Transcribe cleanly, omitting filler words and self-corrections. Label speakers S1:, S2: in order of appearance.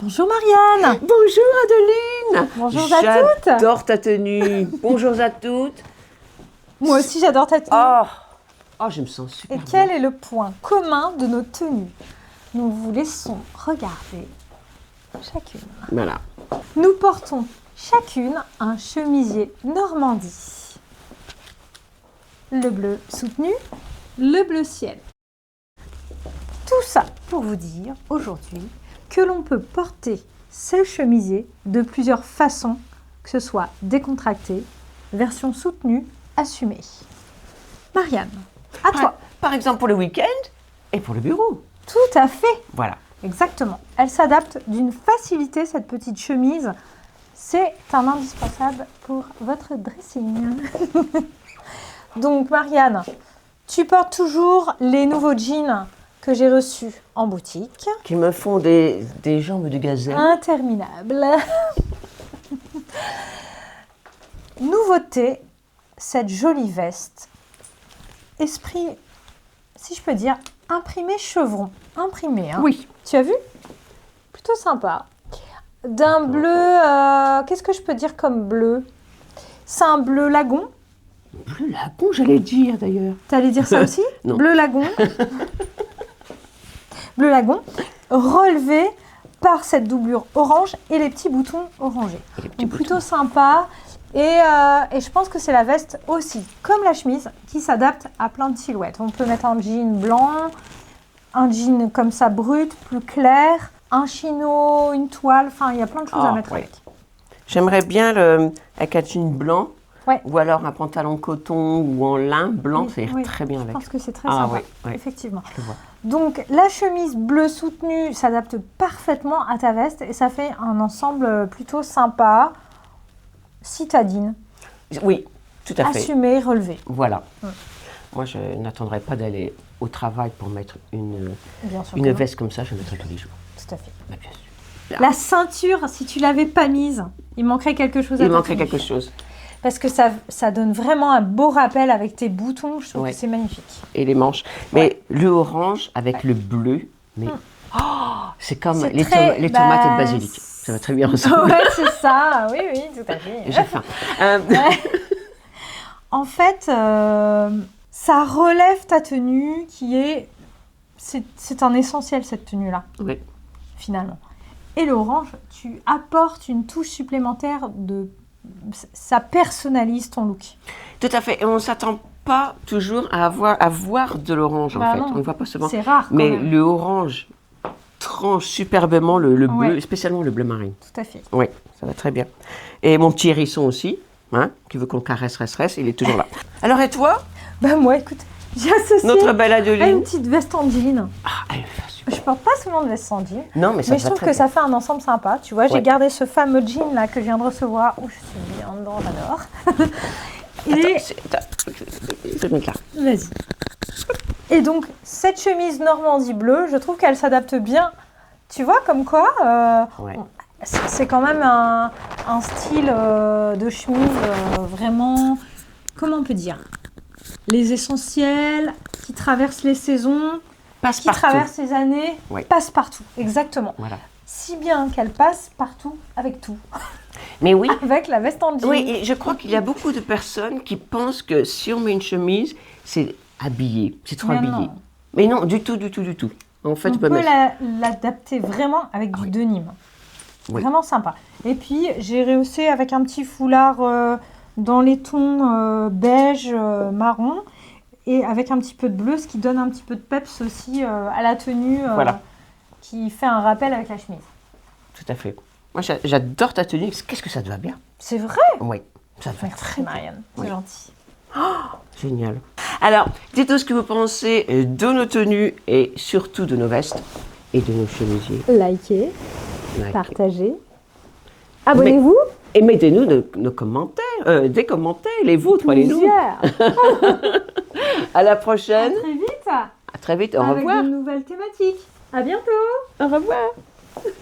S1: Bonjour Marianne.
S2: Bonjour Adeline.
S1: Bonjour à toutes.
S2: J'adore ta tenue. Bonjour à toutes.
S1: Moi aussi j'adore ta tenue.
S2: Oh, je me sens super
S1: Et quel
S2: bien.
S1: est le point commun de nos tenues? Nous vous laissons regarder chacune.
S2: Voilà.
S1: Nous portons chacune un chemisier Normandie. Le bleu soutenu, le bleu ciel. Tout ça pour vous dire aujourd'hui que l'on peut porter ce chemisier de plusieurs façons, que ce soit décontracté, version soutenue, assumée. Marianne, à toi.
S2: Par exemple pour le week-end et pour le bureau.
S1: Tout à fait.
S2: Voilà.
S1: Exactement. Elle s'adapte d'une facilité, cette petite chemise. C'est un indispensable pour votre dressing. Donc, Marianne, tu portes toujours les nouveaux jeans que j'ai reçus en boutique.
S2: Qui me font des jambes de gazelle.
S1: Interminable. Nouveauté, cette jolie veste. Esprit, si je peux dire, imprimé chevron. Imprimé, hein.
S2: Oui.
S1: Tu as vu? Plutôt sympa. D'un bleu, qu'est-ce que je peux dire comme bleu? C'est un bleu lagon.
S2: Bleu lagon, j'allais dire d'ailleurs.
S1: T'allais dire ça aussi?
S2: Non.
S1: Bleu lagon. Bleu lagon, relevé par cette doublure orange et les petits boutons orangés. Donc plutôt sympa. Et je pense que c'est la veste aussi, comme la chemise, qui s'adapte à plein de silhouettes. On peut mettre un jean blanc, un jean comme ça brut, plus clair, un chino, une toile, enfin il y a plein de choses à mettre
S2: ouais.
S1: avec.
S2: J'aimerais bien avec un jean blanc.
S1: Ouais.
S2: Ou alors un pantalon coton ou en lin blanc, ça irait
S1: Oui,
S2: très bien
S1: je
S2: avec.
S1: pense que c'est très sympa,
S2: oui.
S1: effectivement.
S2: Je le vois.
S1: Donc la chemise bleu soutenue s'adapte parfaitement à ta veste et ça fait un ensemble plutôt sympa, citadine,
S2: Oui, tout à fait.
S1: assumé, relevé.
S2: Voilà. Moi, je n'attendrai pas d'aller au travail pour mettre une
S1: Bien sûr.
S2: Une veste comme ça, je la mettrai tous les jours.
S1: Tout à fait.
S2: Bah, bien sûr.
S1: La ceinture, si tu l'avais pas mise, il manquerait quelque chose à
S2: Il
S1: ta
S2: manquerait
S1: tenue.
S2: quelque chose.
S1: Parce que ça donne vraiment un beau rappel avec tes boutons. Je trouve
S2: Ouais.
S1: que c'est magnifique.
S2: Et les manches. Mais le orange avec le bleu, mais c'est comme
S1: C'est
S2: les,
S1: très-
S2: les tomates et le
S1: bah,
S2: basilic. Ça va très bien ressembler.
S1: Ouais, c'est ça. Oui, oui, tout à fait.
S2: J'ai faim.
S1: En fait, ça relève ta tenue qui est... C'est un essentiel, cette tenue-là,
S2: Oui.
S1: finalement. Et l'orange, tu apportes une touche supplémentaire de... Ça personnalise ton look.
S2: Tout à fait. Et on ne s'attend pas toujours à voir de l'orange,
S1: Bah
S2: en fait.
S1: non.
S2: On ne voit pas souvent.
S1: C'est rare, quand
S2: Mais
S1: même.
S2: le orange tranche superbement le
S1: Ouais.
S2: bleu, spécialement le bleu marine.
S1: Tout à fait.
S2: Oui, ça va très bien. Et mon petit hérisson aussi, qui veut qu'on caresse, il est toujours là. Alors, et toi,
S1: Bah moi, écoute, j'ai associé
S2: notre belle
S1: à
S2: Adeline?
S1: une petite veste en jean.
S2: Ah, elle va super.
S1: Je porte pas souvent de veste en jean.
S2: Non, mais ça
S1: Mais
S2: te
S1: je
S2: va
S1: trouve
S2: très
S1: que
S2: bien.
S1: ça fait un ensemble sympa. Tu vois, j'ai
S2: Ouais.
S1: gardé ce fameux jean là que je viens de recevoir. Oh, je suis bien dedans, j'adore. Et
S2: Je vais te mettre là.
S1: vas-y. Et donc, cette chemise Normandie bleue, je trouve qu'elle s'adapte bien. Tu vois, comme quoi,
S2: Ouais.
S1: c'est quand même un style de chemise vraiment, comment on peut dire, les essentiels, qui traversent les saisons,
S2: Passe
S1: qui
S2: partout.
S1: traversent les années,
S2: Ouais.
S1: passe partout. Exactement.
S2: Voilà.
S1: Si bien qu'elle passe partout avec tout.
S2: Mais oui.
S1: Avec la veste en jean.
S2: Oui, et je crois qu'il y a beaucoup de personnes qui pensent que si on met une chemise, c'est habillé, c'est trop
S1: Mais
S2: habillé.
S1: non.
S2: Mais non, du tout. En fait,
S1: On
S2: tu peux
S1: peut
S2: mettre.
S1: l'adapter vraiment avec du
S2: Oui.
S1: denim.
S2: Oui.
S1: Vraiment sympa. Et puis, j'ai rehaussé avec un petit foulard dans les tons beige, marron, et avec un petit peu de bleu, ce qui donne un petit peu de peps aussi à la tenue,
S2: Voilà.
S1: qui fait un rappel avec la chemise.
S2: Tout à fait. Moi, j'adore ta tenue. Qu'est-ce que ça te va bien?
S1: C'est vrai?
S2: Oui, ça te va
S1: Merci
S2: très bien.
S1: Marianne, c'est
S2: Oui.
S1: gentil.
S2: Génial. Alors, dites-nous ce que vous pensez de nos tenues et surtout de nos vestes et de nos chemisiers.
S1: Likez,
S2: Like.
S1: partagez. Abonnez-vous.
S2: Et mettez-nous nos commentaires, des commentaires, les vôtres, pas les nous.
S1: Plusieurs.
S2: À la
S1: À
S2: prochaine.
S1: très vite.
S2: À très vite. Au
S1: avec
S2: revoir.
S1: de nouvelles thématiques. À bientôt.
S2: Au revoir.